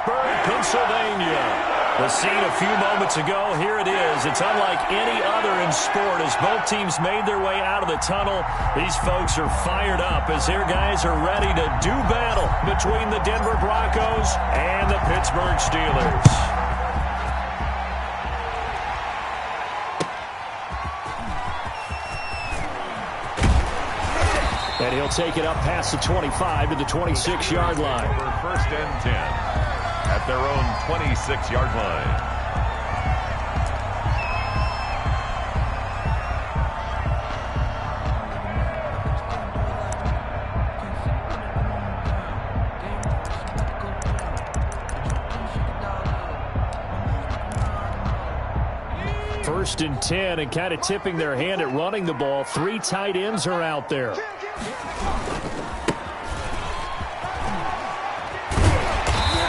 Pittsburgh, Pennsylvania. The scene a few moments ago, here it is. It's unlike any other in sport as both teams made their way out of the tunnel. These folks are fired up as their guys are ready to do battle between the Denver Broncos and the Pittsburgh Steelers. And he'll take it up past the 25 to the 26-yard line. For first and 10 at their own 26-yard line. First and 10 and kind of tipping their hand at running the ball. 3 tight ends are out there.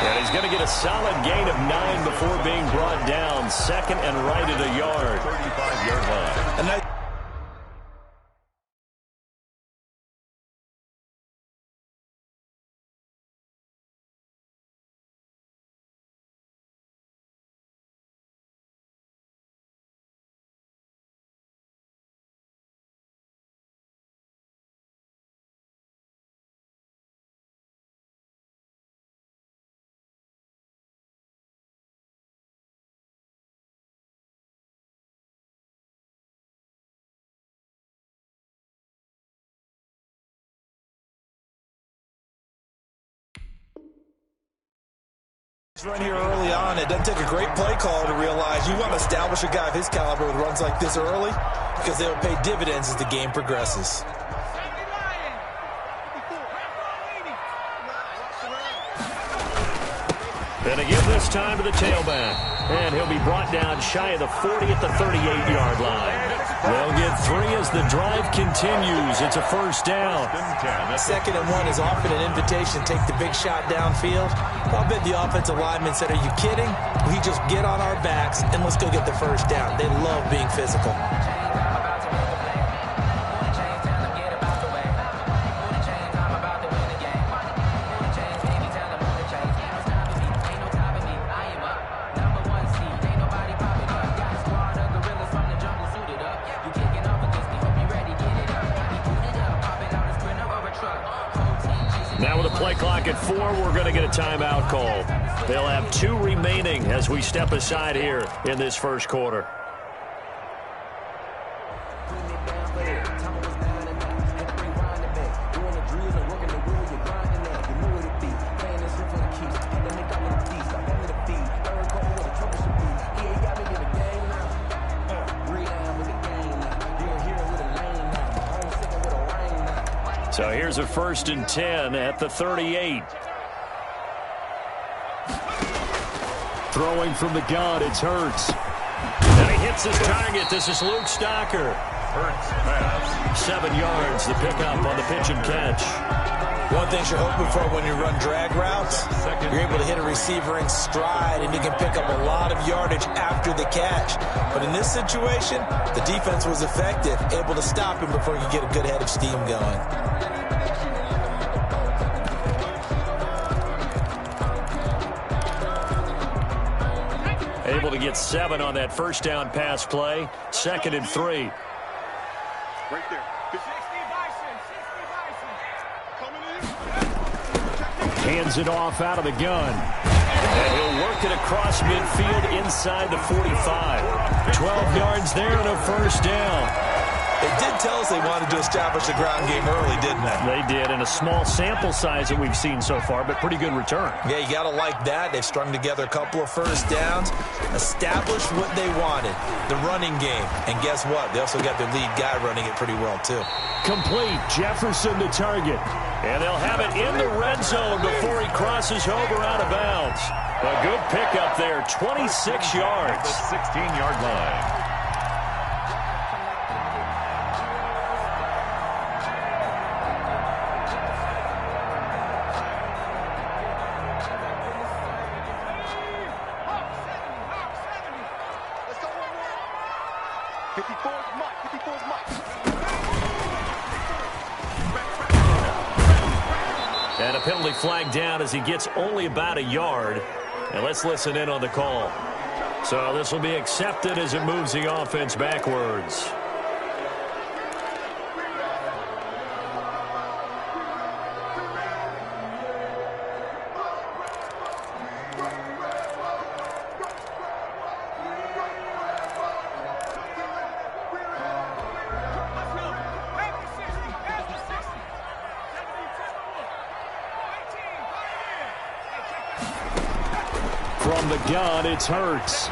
And he's going to get a solid gain of 9 before being brought down. Second and right at a yard. 35-yard line. Run here early on. It doesn't take a great play caller to realize you want to establish a guy of his caliber with runs like this early because they'll pay dividends as the game progresses. And again this time to the tailback. And he'll be brought down shy of the 40 at the 38-yard line. They'll get 3 as the drive continues. It's a first down. Second and 1 is often an invitation to take the big shot downfield. I'll bet the offensive lineman said, are you kidding? We just get on our backs and let's go get the first down. They love being physical. Now with a play clock at 4, we're going to get a timeout call. They'll have 2 remaining as we step aside here in this first quarter. So here's a first and 10 at the 38. Throwing from the gun, it's Hurts. And he hits his target. This is Luke Stocker. Hurts pass. 7 yards, the pickup on the pitch and catch. One thing you're hoping for when you run drag routes, you're able to hit a receiver in stride, and you can pick up a lot of yardage after the catch. But in this situation, the defense was effective, able to stop him before you get a good head of steam going. Able to get 7 on that first down pass play. Second and 3. Right there. Hands it off out of the gun. And he'll work it across midfield inside the 45. 12 yards there and a first down. They did tell us they wanted to establish the ground game early, didn't they? They did, in a small sample size that we've seen so far, but pretty good return. Yeah, you got to like that. They've strung together a couple of first downs, established what they wanted, the running game. And guess what? They also got their lead guy running it pretty well, too. Complete. Jefferson the target. And they'll have it in the red zone before he crosses over out of bounds. A good pickup there, 26 yards. The 16-yard line. And a penalty flag down as he gets only about a yard. And let's listen in on the call. So this will be accepted as it moves the offense backwards. From the gun, it's Hurts.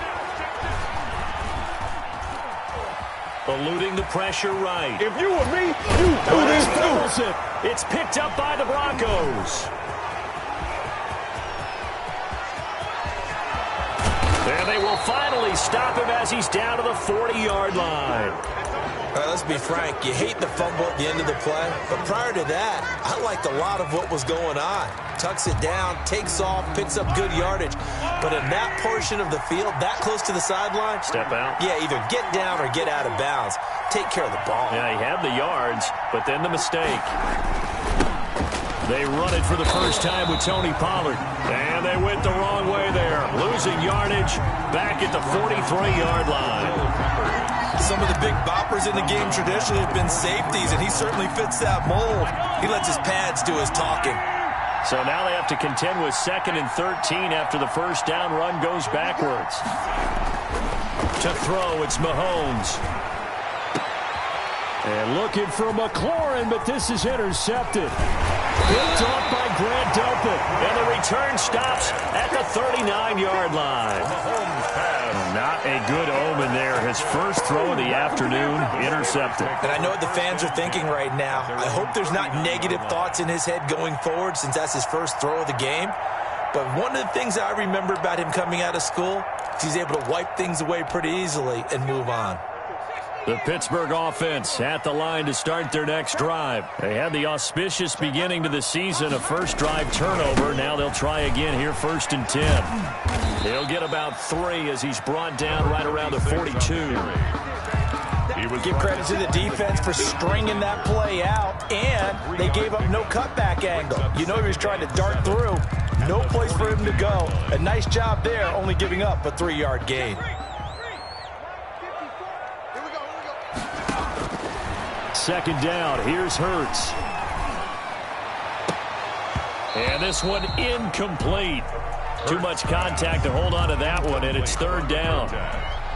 Eluding the pressure right. If you were me, you do this too. It's picked up by the Broncos. And they will finally stop him as he's down to the 40-yard line. All right, let's be frank. You hate the fumble at the end of the play, but prior to that, I liked a lot of what was going on. Tucks it down, takes off, picks up good yardage. But in that portion of the field, that close to the sideline, step out. Yeah, either get down or get out of bounds. Take care of the ball. Yeah, he had the yards, but then the mistake. They run it for the first time with Tony Pollard. And they went the wrong way there. Losing yardage back at the 43-yard line. Some of the big boppers in the game traditionally have been safeties, and he certainly fits that mold. He lets his pads do his talking. So now they have to contend with 2nd and 13 after the first down run goes backwards. To throw, it's Mahomes. And looking for McLaurin, but this is intercepted. Picked off by Grant Delpit. And the return stops at the 39-yard line. Not a good omen there. His first throw of the afternoon, intercepted. And I know what the fans are thinking right now. I hope there's not negative thoughts in his head going forward since that's his first throw of the game. But one of the things I remember about him coming out of school is he's able to wipe things away pretty easily and move on. The Pittsburgh offense at the line to start their next drive. They had the auspicious beginning to the season, a first drive turnover. Now they'll try again here, 1st and 10. He'll get about 3 as he's brought down right around the 42. Give credit to the defense for stringing that play out, and they gave up no cutback angle. You know he was trying to dart through. No place for him to go. A nice job there, only giving up a 3-yard gain. Second down, here's Hurts. And this one incomplete. Too much contact to hold on to that one, and it's 3rd down.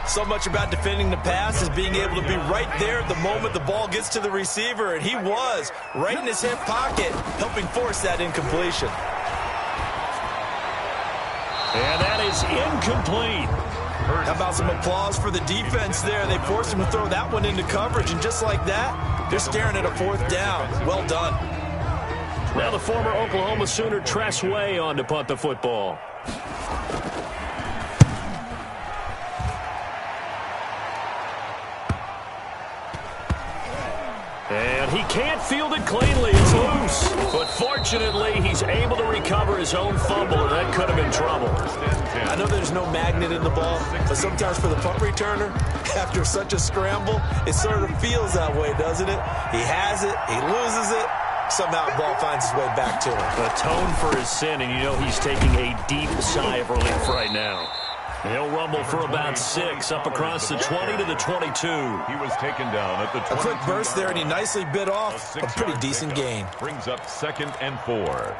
So much about defending the pass is being able to be right there at the moment the ball gets to the receiver, and he was right in his hip pocket, helping force that incompletion. And that is incomplete. How about some applause for the defense there? They forced him to throw that one into coverage, and just like that, they're staring at a 4th down. Well done. Now the former Oklahoma Sooner Tress Way on to punt the football. And he can't field it cleanly. It's loose. But fortunately, he's able to recover his own fumble, and that could have been trouble. I know there's no magnet in the ball, but sometimes for the punt returner, after such a scramble, it sort of feels that way, doesn't it? He has it, he loses it, somehow the ball finds its way back to him. Atone for his sin, and you know he's taking a deep sigh of relief right now. He'll rumble for about 6 up across the 20 to the 22. He was taken down at the 22. A quick burst there, and he nicely bit off a pretty decent gain. Brings up 2nd and 4.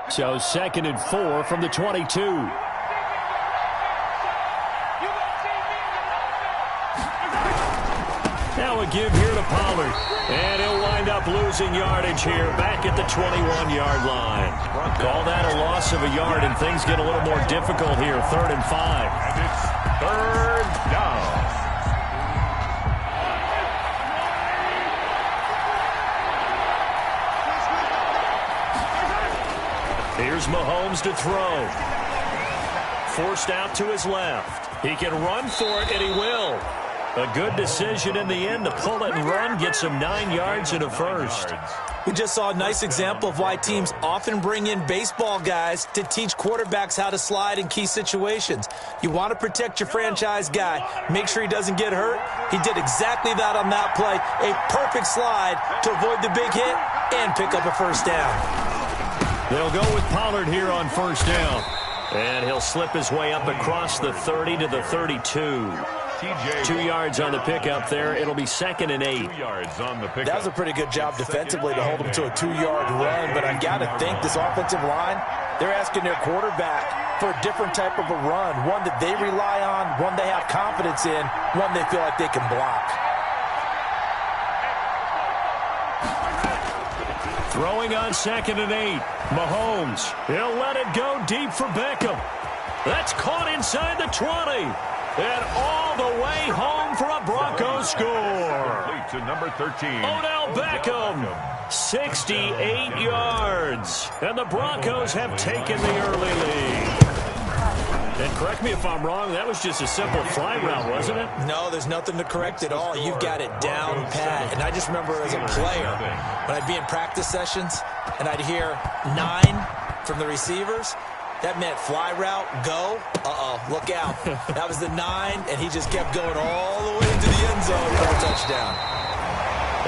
So 2nd and 4 from the 22. Now a give here to Pollard. And he'll wind up losing yardage here back at the 21-yard line. Call that a loss of a yard, and things get a little more difficult here. 3rd and 5. And it's 3rd down. Here's Mahomes to throw. Forced out to his left. He can run for it, and he will. A good decision in the end to pull it and run, get some 9 yards and a first. We just saw a nice example of why teams often bring in baseball guys to teach quarterbacks how to slide in key situations. You want to protect your franchise guy. Make sure he doesn't get hurt. He did exactly that on that play. A perfect slide to avoid the big hit and pick up a first down. They'll go with Pollard here on first down. And he'll slip his way up across the 30 to the 32. 2 yards on the pickup there. It'll be 2nd and 8. 2 yards on the pickup. That was a pretty good job defensively to hold him to a 2-yard run, but I've got to think this offensive line, they're asking their quarterback for a different type of a run, one that they rely on, one they have confidence in, one they feel like they can block. Throwing on 2nd and 8. Mahomes, he'll let it go deep for Beckham. That's caught inside the 20. And all the way home for a Broncos score. To number 13. Odell Beckham, 68 yards. And the Broncos have taken the early lead. And correct me if I'm wrong, that was just a simple fly route, wasn't it? No, there's nothing to correct at all. You've got it down pat. And I just remember as a player, when I'd be in practice sessions and I'd hear 9 from the receivers, that meant fly route, go, look out. That was the 9, and he just kept going all the way into the end zone for a touchdown.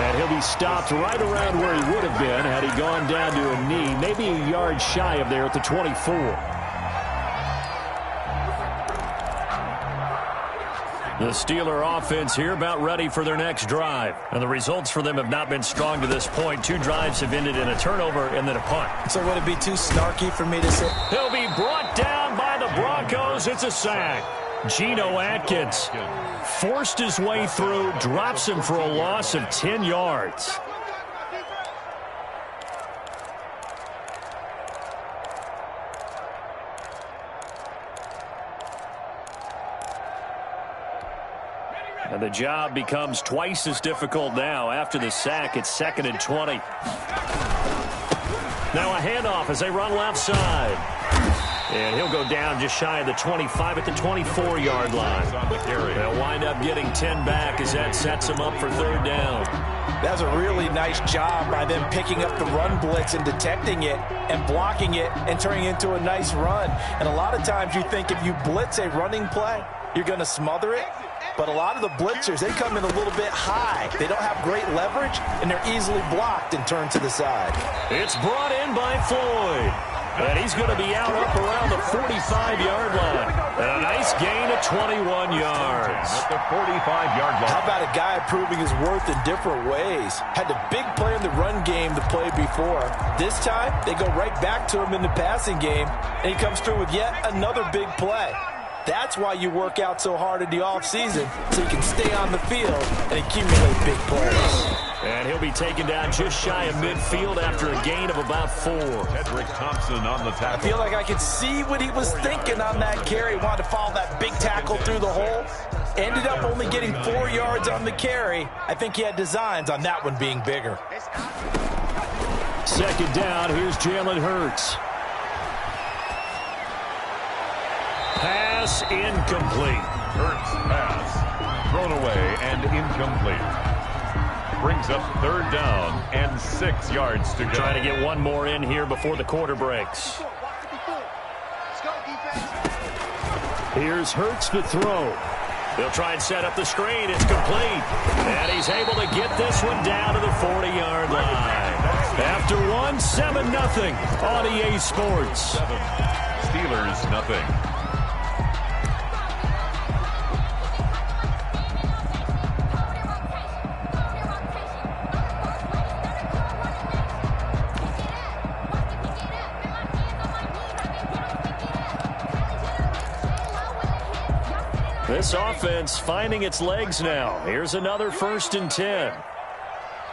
And he'll be stopped right around where he would have been had he gone down to a knee, maybe a yard shy of there at the 24. The Steeler offense here about ready for their next drive. And the results for them have not been strong to this point. 2 drives have ended in a turnover and then a punt. So would it be too snarky for me to say? He'll be brought down by the Broncos. It's a sack. Geno Atkins forced his way through, drops him for a loss of 10 yards. And the job becomes twice as difficult now. After the sack, it's 2nd and 20. Now a handoff as they run left side. And he'll go down just shy of the 25 at the 24-yard line. They'll wind up getting 10 back as that sets them up for 3rd down. That's a really nice job by them picking up the run blitz and detecting it and blocking it and turning it into a nice run. And a lot of times you think if you blitz a running play, you're going to smother it. But a lot of the blitzers, they come in a little bit high. They don't have great leverage, and they're easily blocked and turned to the side. It's brought in by Floyd. And he's going to be out up around the 45-yard line. And a nice gain of 21 yards. At the 45-yard line. How about a guy proving his worth in different ways? Had the big play in the run game to play before. This time, they go right back to him in the passing game, and he comes through with yet another big play. That's why you work out so hard in the offseason, so you can stay on the field and accumulate big plays. And he'll be taken down just shy of midfield after a gain of about 4. Hedrick Thompson on the tackle. I feel like I could see what he was thinking on that carry. Wanted to follow that big tackle through the hole. Ended up only getting 4 yards on the carry. I think he had designs on that one being bigger. 2nd down, here's Jalen Hurts. Pass incomplete. Hurts pass thrown away and incomplete. Brings up 3rd down and 6 yards to go. Trying to get one more in here before the quarter breaks. Here's Hurts to throw. They'll try and set up the screen. It's complete. And he's able to get this one down to the 40-yard line. After 7-0 on EA Sports. Steelers nothing. This offense finding its legs now. Here's another 1st and 10.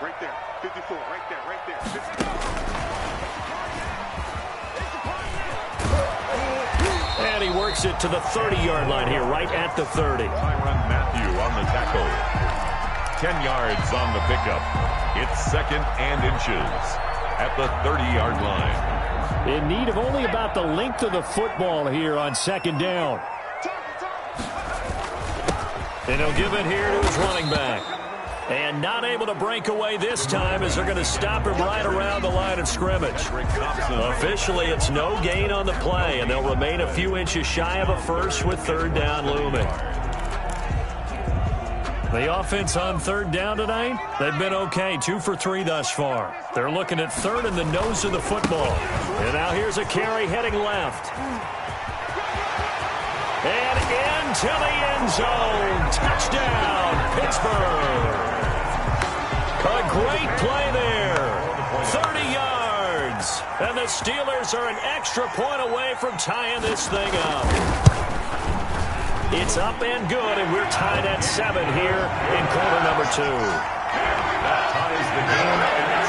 Right there, 54, right there, 54. And he works it to the 30-yard line here, right at the 30. Tyrann Mathieu on the tackle. 10 yards on the pickup. It's 2nd and inches at the 30-yard line. In need of only about the length of the football here on 2nd down. And he'll give it here to his running back. And not able to break away this time as they're going to stop him right around the line of scrimmage. Officially, it's no gain on the play, and they'll remain a few inches shy of a first with third down looming. The offense on third down tonight, they've been okay, 2 for 3 thus far. They're looking at third in the nose of the football. And now here's a carry heading left. And into the end zone. Touchdown, Pittsburgh. A great play there. 30 yards. And the Steelers are an extra point away from tying this thing up. It's up and good, and we're tied at 7 here in quarter number 2. That ties the game at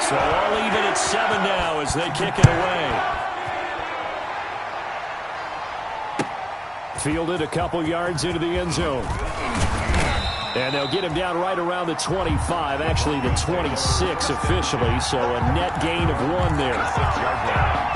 7. So all even at 7 now as they kick it away. Fielded a couple yards into the end zone. And they'll get him down right around the 25, actually the 26 officially, so a net gain of 1 there. 6-yard line.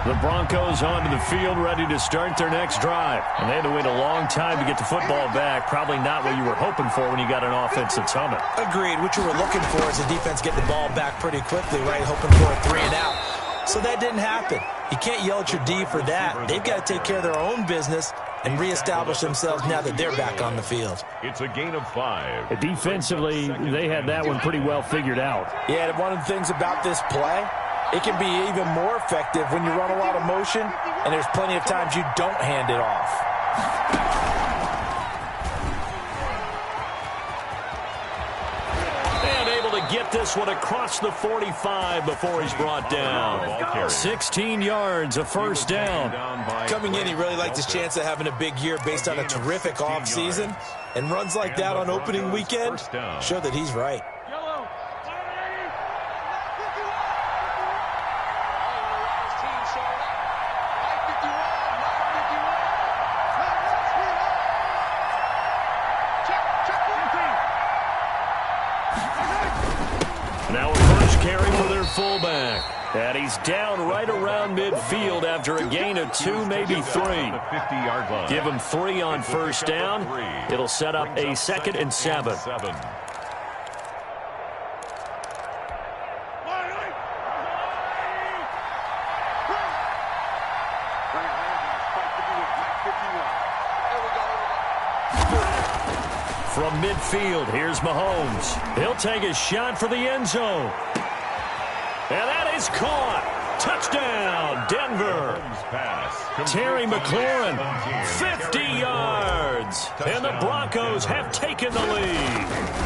The Broncos onto the field ready to start their next drive. And they had to wait a long time to get the football back. Probably not what you were hoping for when you got an offense that's humming. Agreed. What you were looking for is the defense get the ball back pretty quickly, right? Hoping for a 3 and out. So that didn't happen. You can't yell at your D for that. They've got to take care of their own business and reestablish themselves now that they're back on the field. It's a gain of 5. Defensively, they had that one pretty well figured out. Yeah, one of the things about this play, it can be even more effective when you run a lot of motion, and there's plenty of times you don't hand it off. Get this one across the 45 before he's brought down. 16 yards, a first down. Coming in, he really liked his chance of having a big year based on a terrific offseason. And runs like that on opening weekend show that he's right. Now a first carry for their fullback. And he's down right around midfield after a gain of 2, maybe 3. 50-yard line. Give him 3 on first down. It'll set up a 2nd and 7. From midfield, here's Mahomes. He'll take a shot for the end zone. And that is caught. Touchdown, Denver. Terry McLaurin, 50 yards. And the Broncos have taken the lead.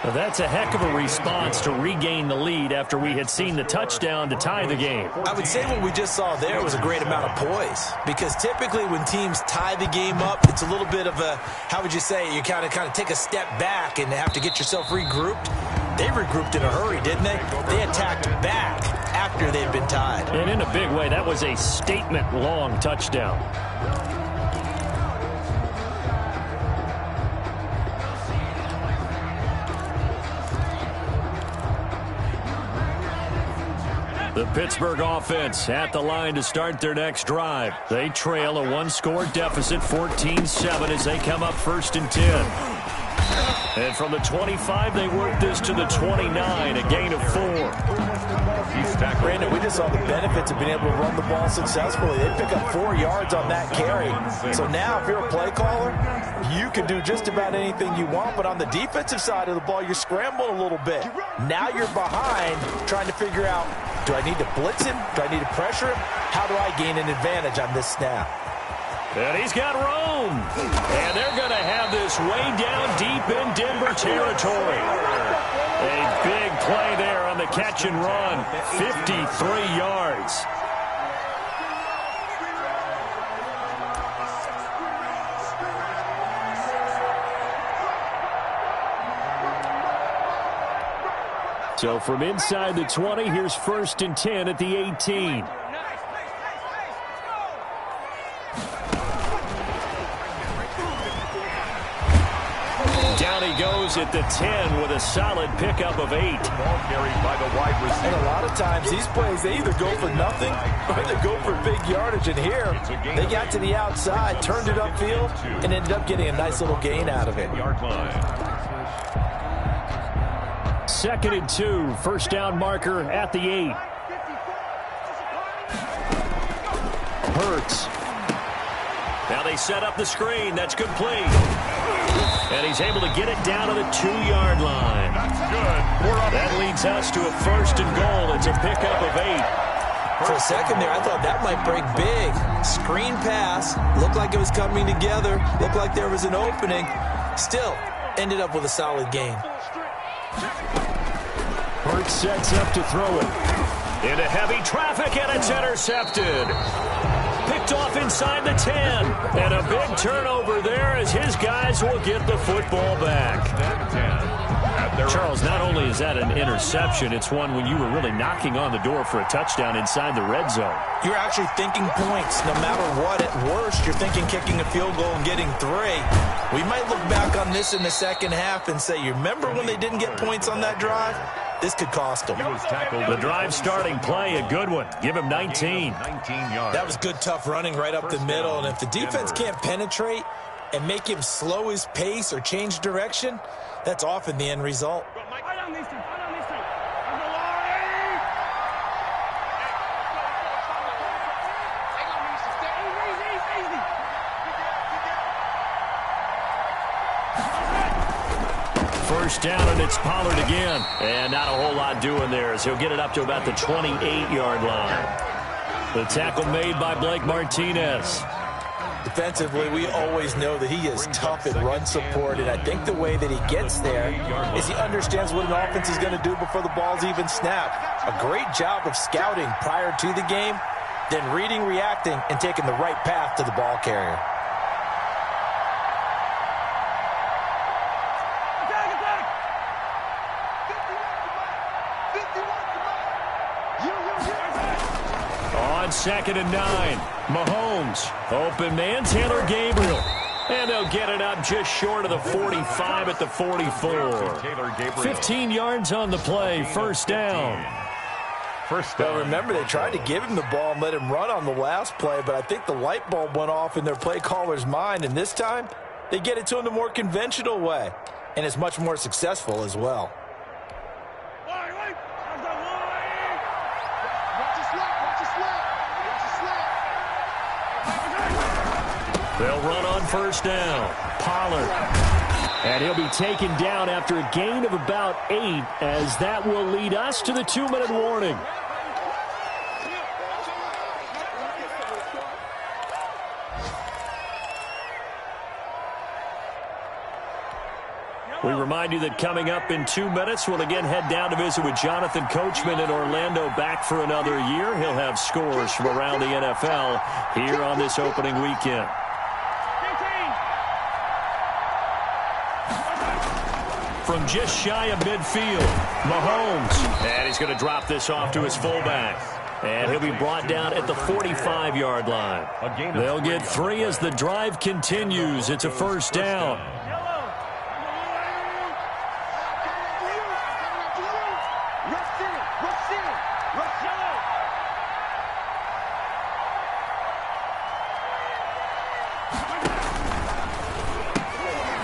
Well, that's a heck of a response to regain the lead after we had seen the touchdown to tie the game. I would say what we just saw there was a great amount of poise, because typically when teams tie the game up, it's a little bit of a, how would you say, you kind of take a step back and have to get yourself regrouped. They regrouped in a hurry, didn't they? They attacked back after they'd been tied. And in a big way, that was a statement-long touchdown. The Pittsburgh offense at the line to start their next drive. They trail a 1-score deficit, 14-7, as they come up 1st and 10. And from the 25, they work this to the 29, a gain of 4. Brandon, we just saw the benefits of being able to run the ball successfully. They pick up 4 yards on that carry. So now, if you're a play caller, you can do just about anything you want. But on the defensive side of the ball, you're scrambling a little bit. Now you're behind, trying to figure out, do I need to blitz him? Do I need to pressure him? How do I gain an advantage on this snap? And he's got room. And they're going to have this way down deep in Denver territory. A big play there on the catch and run. 53 yards. So from inside the 20, here's 1st and 10 at the 18. Down he goes goes at the 10 with a solid pickup of 8. Ball carried by the wide receiver. And a lot of times these plays, they either go for nothing or they go for big yardage. And here, they got to the outside, turned it upfield, and ended up getting a nice little gain out of it. Yard line. 2nd and 2, first down marker at the 8. Hurts. Now they set up the screen. That's complete. And he's able to get it down to the 2-yard line. That's good. That leads us to a 1st and goal. It's a pickup of 8. For a second there, I thought that might break big. Screen pass. Looked like it was coming together. Looked like there was an opening. Still, ended up with a solid gain. Hurts sets up to throw it. Into heavy traffic, and it's intercepted. Picked off inside the 10. And a big turnover there as his guys will get the football back. Charles, not only is that an interception, it's one when you were really knocking on the door for a touchdown inside the red zone. You're actually thinking points no matter what. At worst, you're thinking kicking a field goal and getting 3. We might look back on this in the second half and say, you remember when they didn't get points on that drive? This could cost them. The drive starting play, a good one. Give him 19. 19 yards. That was good, tough running right up the middle. And if the defense can't penetrate and make him slow his pace or change direction, that's often the end result. First down, and it's Pollard again. And not a whole lot doing there as he'll get it up to about the 28-yard line. The tackle made by Blake Martinez. Defensively, we always know that he is tough in run support, and I think the way that he gets there is he understands what an offense is going to do before the ball's even snapped. A great job of scouting prior to the game, then reading, reacting, and taking the right path to the ball carrier. On 2nd and 9, Mahomes, open man, Taylor Gabriel. And they'll get it up just short of the 45 at the 44. 15 yards on the play, first down. Well, remember, they tried to give him the ball and let him run on the last play, but I think the light bulb went off in their play caller's mind, and this time they get it to him the more conventional way, and it's much more successful as well. They'll run on first down. Pollard. And he'll be taken down after a gain of about 8, as that will lead us to the 2-minute warning. We remind you that coming up in 2 minutes, we'll again head down to visit with Jonathan Coachman in Orlando, back for another year. He'll have scores from around the NFL here on this opening weekend. From just shy of midfield, Mahomes. And he's going to drop this off to his fullback. And he'll be brought down at the 45-yard line. They'll get 3 as the drive continues. It's a first down.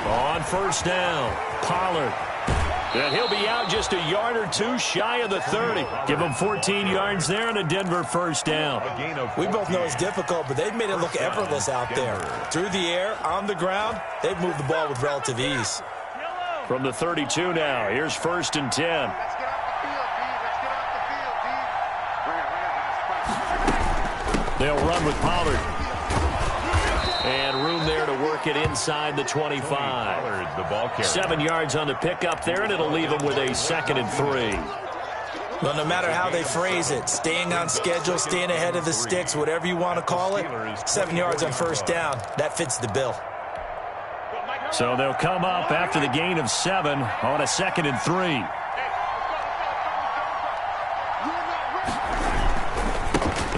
On first down, Pollard. And he'll be out just a yard or 2 shy of the 30. Give him 14 yards there and a Denver first down. We both know it's difficult, but they've made it look effortless out there. Through the air, on the ground, they've moved the ball with relative ease. From the 32 now, here's 1st and 10. Let's get off the field, D. They'll run with Pollard. And room there to work it inside the 25. The ball carrier. 7 yards on the pickup there, and it'll leave them with a 2nd and 3. Well, no matter how they phrase it, staying on schedule, staying ahead of the sticks, whatever you want to call it, 7 yards on first down, that fits the bill. So they'll come up after the gain of 7 on a 2nd and 3.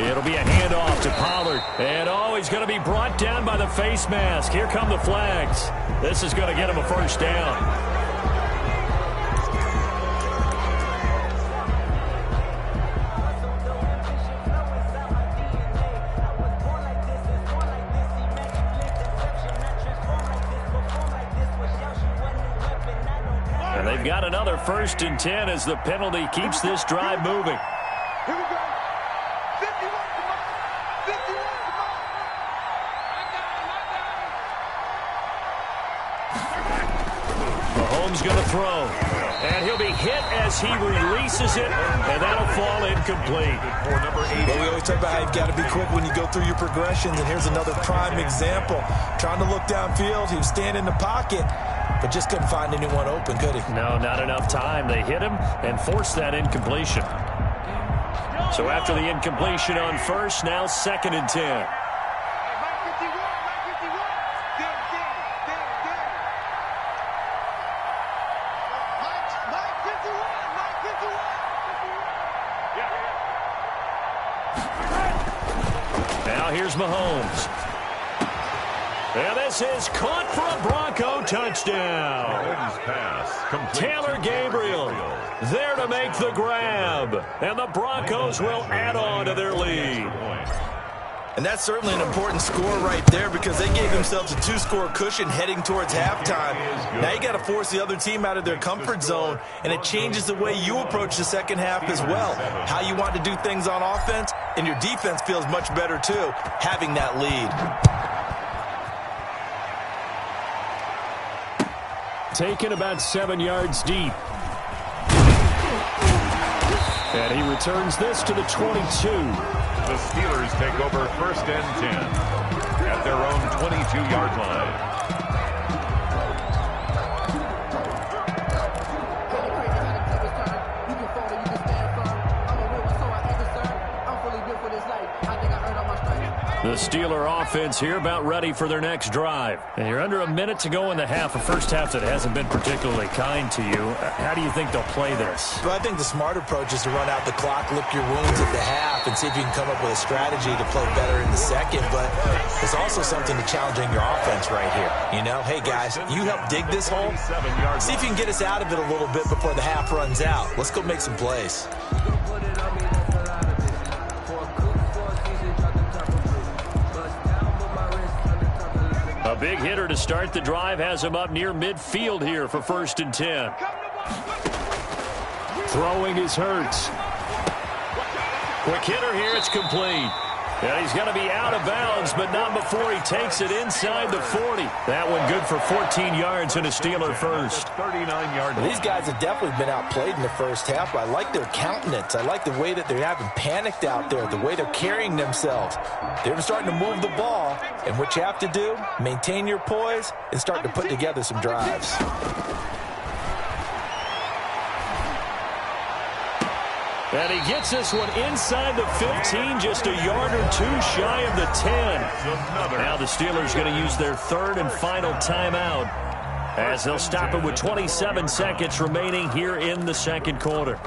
It'll be a handoff to Pollard. And, he's going to be brought down by the face mask. Here come the flags. This is going to get him a first down. they've got another 1st and 10 as the penalty keeps this drive moving. Here we go. 51 to 51 Mahomes going to throw. And he'll be hit as he releases it, and that'll fall incomplete. Well, we always talk about how you've got to be quick when you go through your progressions, and here's another prime example. Trying to look downfield, he was standing in the pocket, but just couldn't find anyone open, could he? No, not enough time. They hit him and forced that incompletion. So after the incompletion on 1st, now 2nd and 10. Here's Mahomes. And this is caught for a Bronco touchdown. Taylor Gabriel there to make the grab. And the Broncos will add on to their lead. And that's certainly an important score right there because they gave themselves a 2-score cushion heading towards halftime. Now you got to force the other team out of their comfort zone, and it changes the way you approach the second half as well. How you want to do things on offense, and your defense feels much better too, having that lead. Taken about 7 yards deep. And he returns this to the 22. The Steelers take over 1st and 10 at their own 22-yard line. The Steeler offense here about ready for their next drive. And you're under a minute to go in the half, a first half that hasn't been particularly kind to you. How do you think they'll play this? Well, I think the smart approach is to run out the clock, lick your wounds at the half, and see if you can come up with a strategy to play better in the second. But there's also something to challenging your offense right here. You know, hey, guys, you help dig this hole. See if you can get us out of it a little bit before the half runs out. Let's go make some plays. A big hitter to start the drive has him up near midfield here for 1st and 10. Throwing is Hurts. Quick hitter here, it's complete. And he's going to be out of bounds, but not before he takes it inside the 40. That one good for 14 yards and a Steeler first. 39-yard line. These guys have definitely been outplayed in the first half, but I like their countenance. I like the way that they're having panicked out there, the way they're carrying themselves. They're starting to move the ball, and what you have to do, maintain your poise and start to put together some drives. And he gets this one inside the 15, just a yard or two shy of the 10. Now the Steelers going to use their 3rd and final timeout as they'll stop it with 27 seconds remaining here in the second quarter.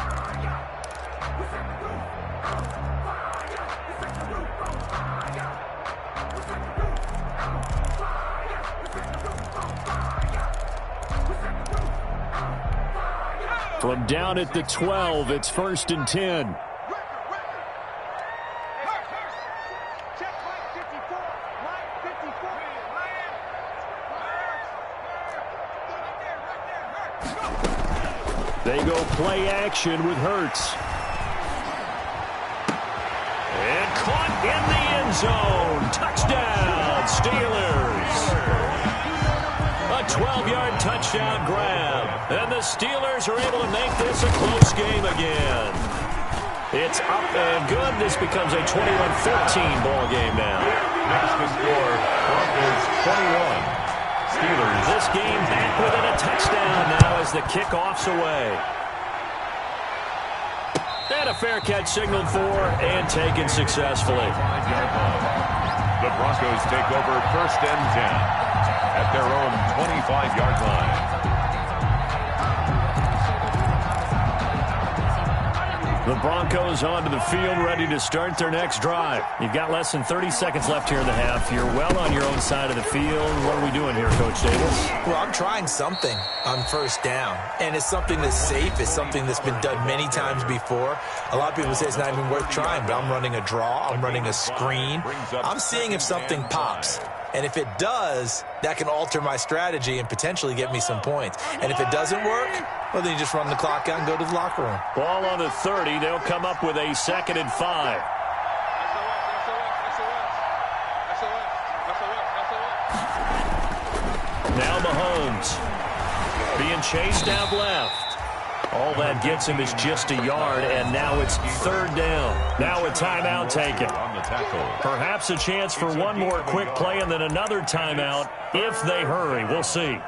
From down at the 12, it's 1st and 10. They go play action with Hurts. And caught in the end zone. Touchdown, Steelers. A 12-yard touchdown grab. And the Steelers are able to make this a close game again. It's up and good. This becomes a 21-14 ball game now. Next to score, Broncos 21. Steelers. This game back within a touchdown now as the kickoff's away. And a fair catch signaled for and taken successfully. The Broncos take over 1st and 10 at their own 25-yard line. The Broncos onto the field, ready to start their next drive. You've got less than 30 seconds left here in the half. You're well on your own side of the field. What are we doing here, Coach Davis? Well, I'm trying something on 1st down, and it's something that's safe. It's something that's been done many times before. A lot of people say it's not even worth trying, but I'm running a draw. I'm running a screen. I'm seeing if something pops. And if it does, that can alter my strategy and potentially get me some points. And if it doesn't work, Well, then you just run the clock out and go to the locker room. Ball on the 30. They'll come up with a 2nd and 5. Now Mahomes being chased out left. All that gets him is just a yard, and now it's 3rd down. Now a timeout taken. Perhaps a chance for one more quick play and then another timeout if they hurry. We'll see.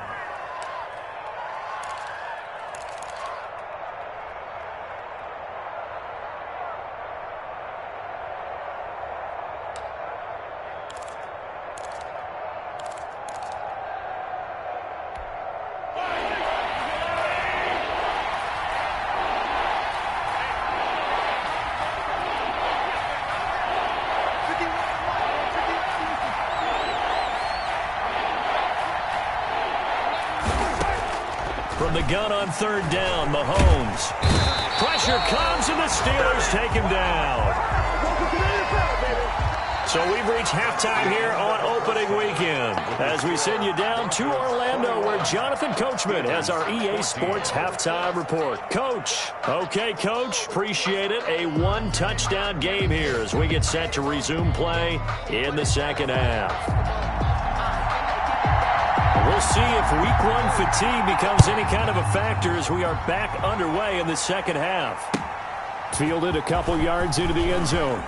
From the gun on 3rd down, Mahomes. Pressure comes, and the Steelers take him down. So we've reached halftime here on opening weekend as we send you down to Orlando where Jonathan Coachman has our EA Sports halftime report. Coach. Okay, Coach. Appreciate it. A 1-touchdown game here as we get set to resume play in the 2nd half. We'll see if week 1 fatigue becomes any kind of a factor as we are back underway in the 2nd half. Fielded a couple yards into the end zone.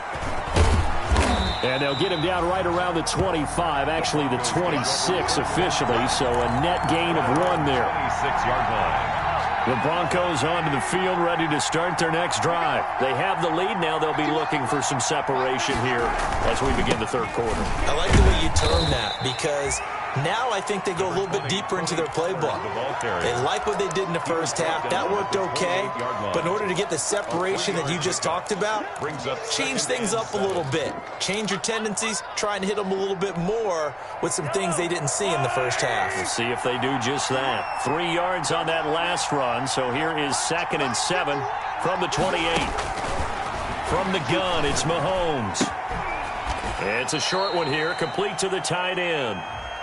And they'll get him down right around the 25, actually the 26 officially, so a net gain of 1 there. 26-yard line. The Broncos onto the field ready to start their next drive. They have the lead now. They'll be looking for some separation here as we begin the 3rd quarter. I like the way you term that because now I think they go a little bit deeper into their playbook. They like what they did in the 1st half. That worked okay. But in order to get the separation that you just talked about, change things up a little bit. Change your tendencies. Try and hit them a little bit more with some things they didn't see in the 1st half. We'll see if they do just that. 3 yards on that last run. So here is 2nd and 7 from the 28. From the gun, it's Mahomes. It's a short one here, complete to the tight end.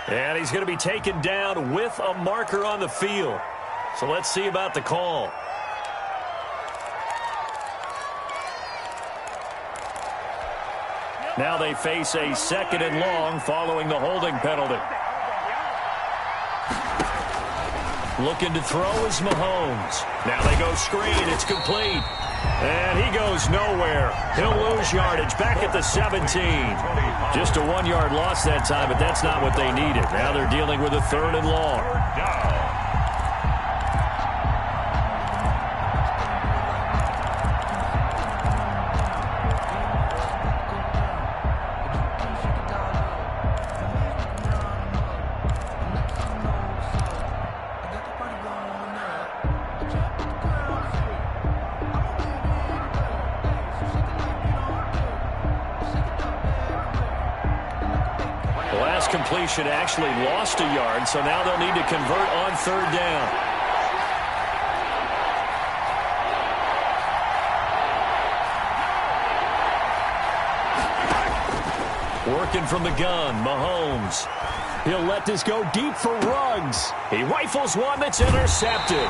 And he's going to be taken down with a marker on the field. So let's see about the call. Now they face a 2nd and long following the holding penalty. Looking to throw is Mahomes. Now they go screen. It's complete. And he goes nowhere. He'll lose yardage back at the 17. Just a 1-yard loss that time, but that's not what they needed. Now they're dealing with a 3rd and long. Completion actually lost a yard, so now they'll need to convert on 3rd down. Working from the gun, Mahomes. He'll let this go deep for Ruggs. He rifles one that's intercepted.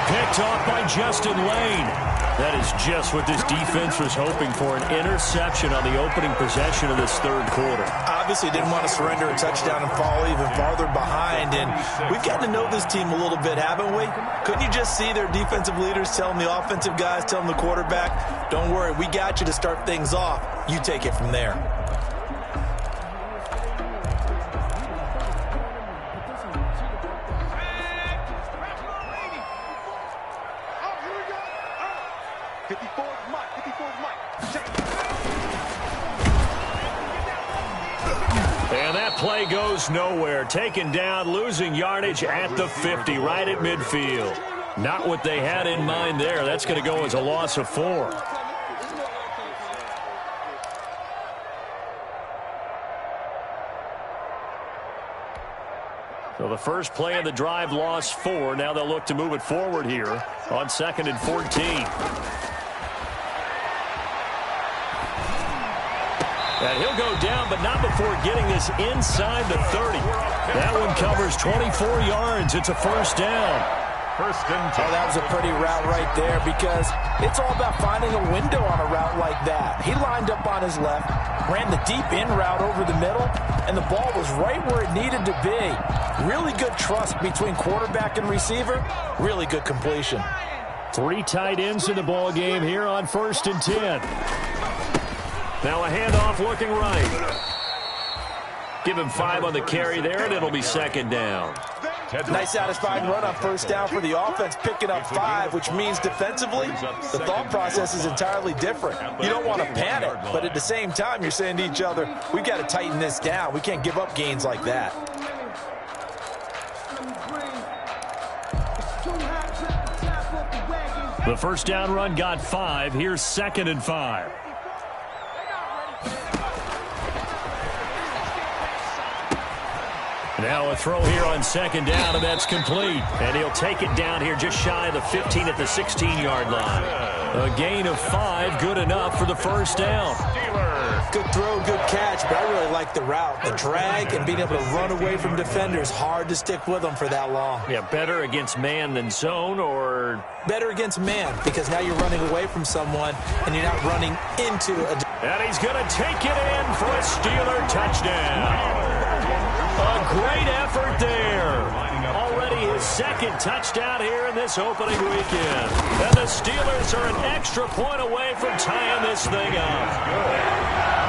Picked off by Justin Lane. That is just what this defense was hoping for, an interception on the opening possession of this 3rd quarter. Obviously didn't want to surrender a touchdown and fall even farther behind, and we've gotten to know this team a little bit, haven't we? Couldn't you just see their defensive leaders telling the offensive guys, telling the quarterback, don't worry, we got you to start things off. You take it from there. And that play goes nowhere. Taken down, losing yardage at the 50, right at midfield. Not what they had in mind there. That's going to go as a loss of 4. So the first play of the drive lost 4. Now they'll look to move it forward here on 2nd and 14. And he'll go down, but not before getting this inside the 30. That one covers 24 yards. It's a 1st down. First and 10. Oh, that was a pretty route right there because it's all about finding a window on a route like that. He lined up on his left, ran the deep in route over the middle, and the ball was right where it needed to be. Really good trust between quarterback and receiver. Really good completion. 3 tight ends in the ball game here on 1st and 10. Now a handoff looking right. Give him 5 on the carry there, and it'll be 2nd down. Nice satisfying run on 1st down for the offense, picking up 5, which means defensively, the thought process is entirely different. You don't want to panic, but at the same time, you're saying to each other, we've got to tighten this down. We can't give up gains like that. The 1st down run got 5. Here's 2nd and 5. Now a throw here on 2nd down, and that's complete. And he'll take it down here just shy of the 15 at the 16-yard line. A gain of 5, good enough for the 1st down. Good throw, good catch, but I really like the route. The drag and being able to run away from defenders, hard to stick with them for that long. Yeah, better against man than zone, or? Better against man, because now you're running away from someone and you're not running into a... And he's going to take it in for a Steeler touchdown. A great effort there. Already his 2nd touchdown here in this opening weekend. And the Steelers are an extra point away from tying this thing up.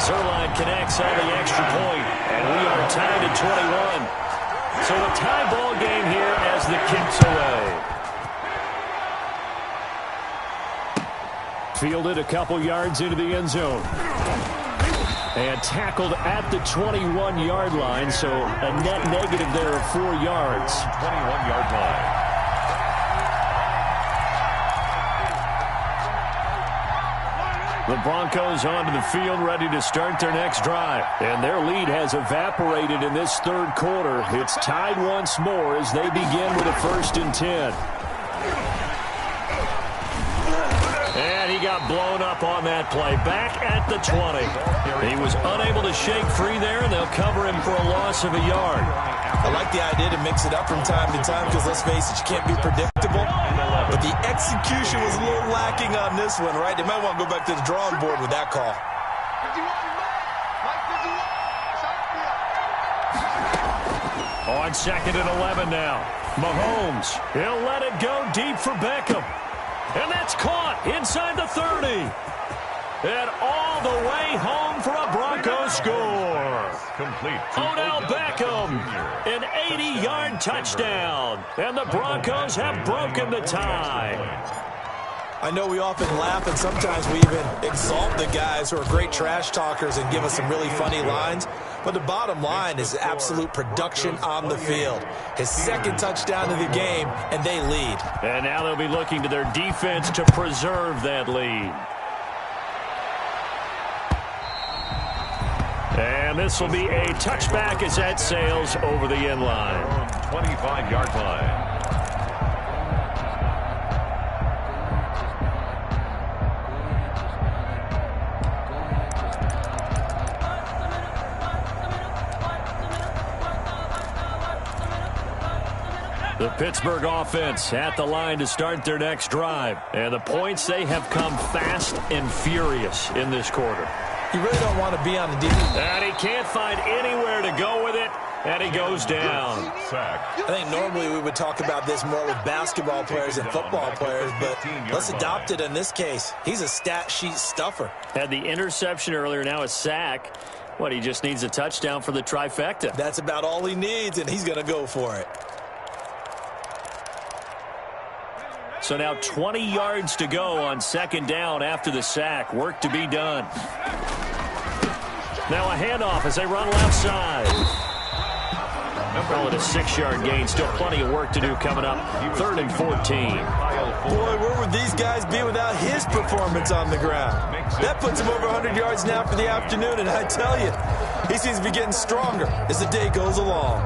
Zerline connects on the extra point, and we are tied at 21. So a tie ball game here as the kick's away. Fielded a couple yards into the end zone. And tackled at the 21-yard line, so a net negative there of 4 yards. 21-yard line. The Broncos onto the field, ready to start their next drive. And their lead has evaporated in this 3rd quarter. It's tied once more as they begin with a 1st and 10. And he got blown up on that play. Back at the 20. He was unable to shake free there, and they'll cover him for a loss of a yard. I like the idea to mix it up from time to time because, let's face it, you can't be predictable. But the execution was a little lacking on this one, right? They might want to go back to the drawing board with that call. On 2nd and 11 now. Mahomes, he'll let it go deep for Beckham. And that's caught inside the 30. And all the way home for a Broncos score. Complete. Odell Beckham, an 80-yard touchdown. And the Broncos have broken the tie. I know we often laugh, and sometimes we even exalt the guys who are great trash talkers and give us some really funny lines. But the bottom line is absolute production on the field. His 2nd touchdown of the game, and they lead. And now they'll be looking to their defense to preserve that lead. And this will be a touchback as that sails over the end line. 25-yard line. The Pittsburgh offense at the line to start their next drive. And the points, they have come fast and furious in this quarter. You really don't want to be on the defense. And he can't find anywhere to go with it. And he goes down. I think normally we would talk about this more with basketball players and football players, but let's adopt it in this case. He's a stat sheet stuffer. Had the interception earlier, now a sack. What, he just needs a touchdown for the trifecta. That's about all he needs, and he's going to go for it. So now 20 yards to go on 2nd down after the sack. Work to be done. Now a handoff as they run left side. Call it a 6-yard gain. Still plenty of work to do coming up. 3rd and 14. Boy, where would these guys be without his performance on the ground? That puts him over 100 yards now for the afternoon, and I tell you, he seems to be getting stronger as the day goes along.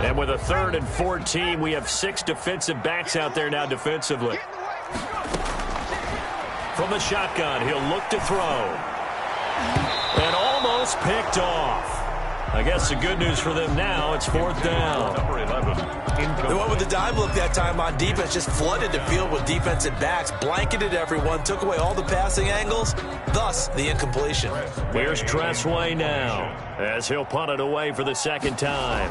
And with a 3rd and 14, we have 6 defensive backs out there now defensively. From from the shotgun. He'll look to throw. And almost picked off. I guess the good news for them now, it's 4th down. Number 11. They went with the dime look that time on defense, just flooded the field with defensive backs, blanketed everyone, took away all the passing angles, thus the incompletion. Here's Tressway now, as he'll punt it away for the second time.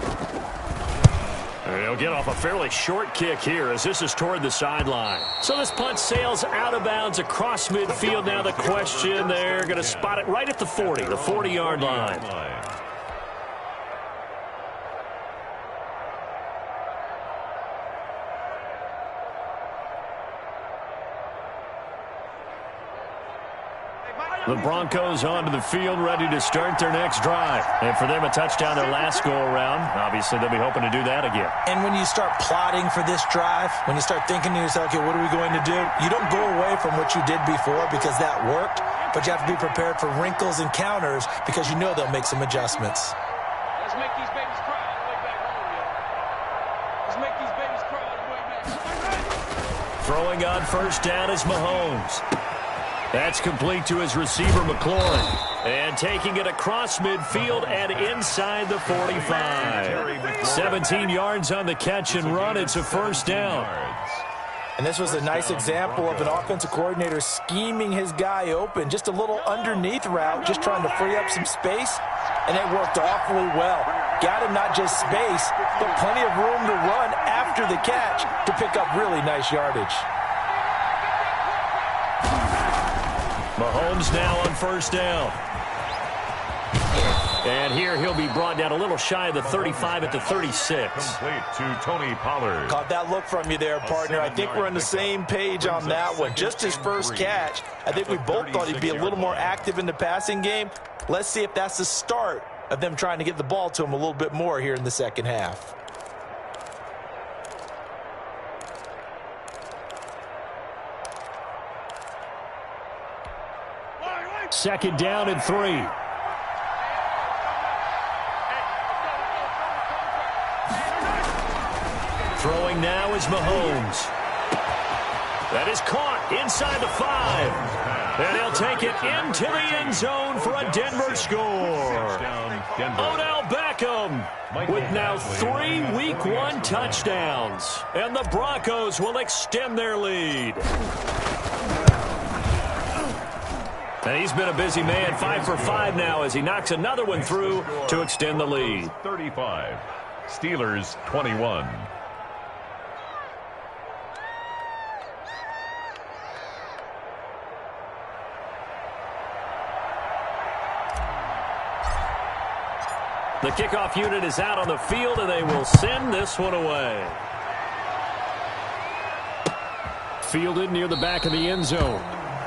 And he'll get off a fairly short kick here as this is toward the sideline. So this punt sails out of bounds across midfield. Now the question, they're going to spot it right at the 40, the 40-yard line. The Broncos onto the field, ready to start their next drive. And for them, a touchdown their last go-around. Obviously, they'll be hoping to do that again. And when you start plotting for this drive, when you start thinking to yourself, okay, what are we going to do? You don't go away from what you did before because that worked, but you have to be prepared for wrinkles and counters because you know they'll make some adjustments. Let's make these babies cry all the way back home, yo. Let's make these babies cry all the way back. Throwing on first down is Mahomes. That's complete to his receiver, McLaurin. And taking it across midfield and inside the 45. 17 yards on the catch and run. It's a first down. And this was a nice example of an offensive coordinator scheming his guy open. Just a little underneath route, just trying to free up some space. And it worked awfully well. Got him not just space, but plenty of room to run after the catch to pick up really nice yardage. Mahomes now on first down. And here he'll be brought down a little shy of the 35 at the 36. Complete to Tony Pollard. Caught that look from you there, partner. I think we're on the same page on that one. Just his first catch. I think we both thought he'd be a little more active in the passing game. Let's see if that's the start of them trying to get the ball to him a little bit more here in the second half. Second down and 3. Throwing now is Mahomes. That is caught inside the 5. And he'll take it into the end zone for a Denver score. Odell Beckham with now 3 Week 1 touchdowns. And the Broncos will extend their lead. And he's been a busy man, 5 for 5 now as he knocks another one through to extend the lead. 35. Steelers 21. The kickoff unit is out on the field, and they will send this one away. Fielded near the back of the end zone.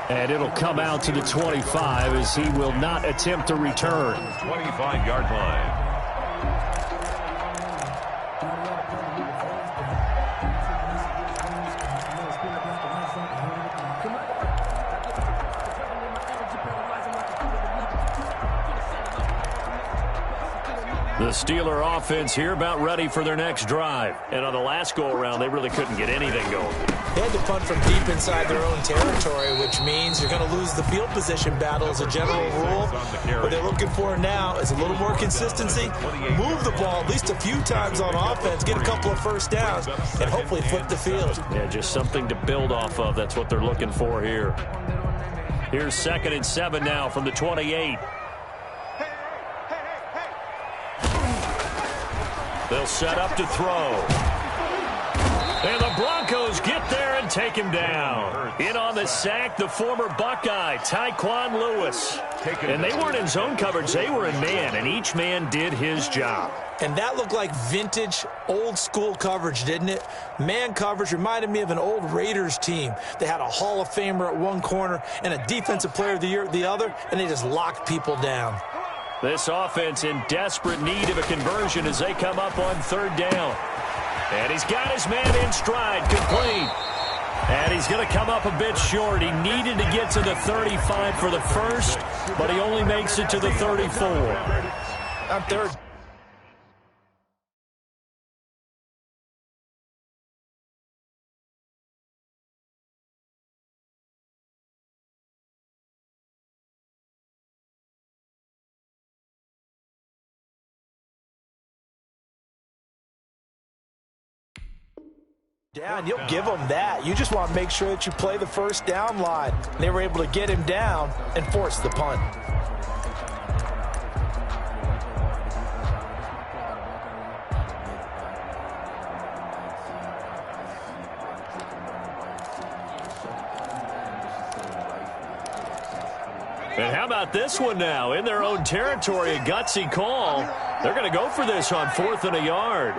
And it'll come out to the 25 as he will not attempt to return. 25-yard line. The Steeler offense here about ready for their next drive. And on the last go-around, they really couldn't get anything going. They had to punt from deep inside their own territory, which means you're going to lose the field position battle as a general rule. What they're looking for now is a little more consistency, move the ball at least a few times on offense, get a couple of first downs, and hopefully flip the field. Yeah, just something to build off of. That's what they're looking for here. Here's 2nd and 7 now from the 28. They'll set up to throw. And the Broncos get there and take him down. In on the sack, the former Buckeye, Tyquan Lewis. And they weren't in zone coverage. They were in man, and each man did his job. And that looked like vintage, old-school coverage, didn't it? Man coverage reminded me of an old Raiders team. They had a Hall of Famer at one corner and a Defensive Player of the Year at the other, and they just locked people down. This offense in desperate need of a conversion as they come up on 3rd down. And he's got his man in stride, complete. And he's going to come up a bit short. He needed to get to the 35 for the first, but he only makes it to the 34. On 3rd Down, you'll give them that. You just want to make sure that you play the first down line. They were able to get him down and force the punt. And how about this one now? In their own territory, a gutsy call. They're going to go for this on 4th and a yard.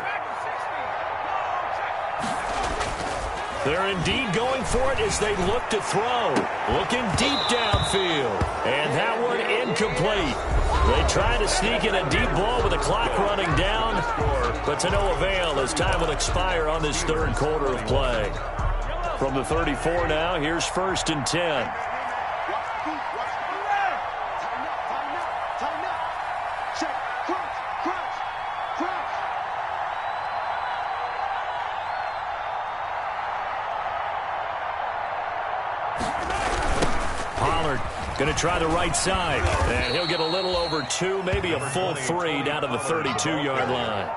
They're indeed going for it as they look to throw. Looking deep downfield. And that one incomplete. They try to sneak in a deep ball with the clock running down, but to no avail as time will expire on this third quarter of play. From the 34 now, here's 1st and 10. Going to try the right side, and he'll get a little over 2, maybe a full 3 down to the 32-yard line.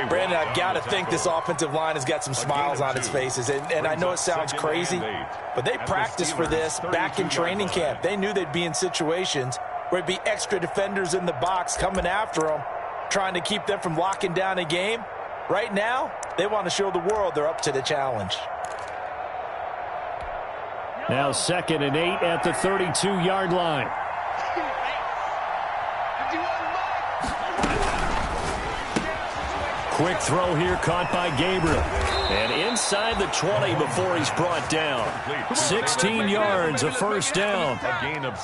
Brandon, I've got to think this offensive line has got some smiles on its faces, and I know it sounds crazy, but they practiced for this back in training camp. They knew they'd be in situations where it'd be extra defenders in the box coming after them, trying to keep them from locking down a game. Right now, they want to show the world they're up to the challenge. Now 2nd and 8 at the 32-yard line. Quick throw here caught by Gabriel. And inside the 20 before he's brought down. 16 yards, a first down.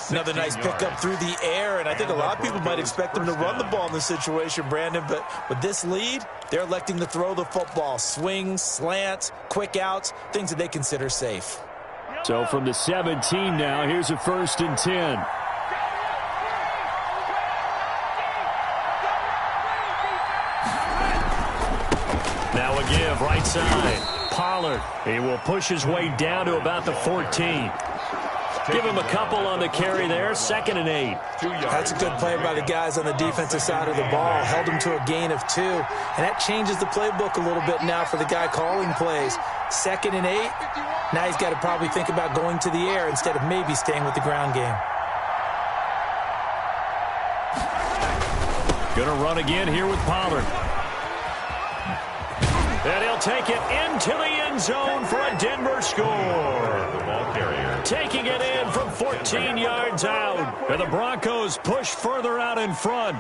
Another nice pickup through the air, and I think a lot of people might expect them to run the ball in this situation, Brandon, but with this lead, they're electing to throw the football. Swings, slants, quick outs, things that they consider safe. So from the 17 now, here's a 1st and 10. Now a give, right side. Pollard, he will push his way down to about the 14. Give him a couple on the carry there, 2nd and 8. That's a good play by the guys on the defensive side of the ball. Held him to a gain of 2. And that changes the playbook a little bit now for the guy calling plays. 2nd and 8. Now he's got to probably think about going to the air instead of maybe staying with the ground game. Going to run again here with Pollard. And he'll take it into the end zone for a Denver score. The ball carrier taking it in from 14 yards out. And the Broncos push further out in front.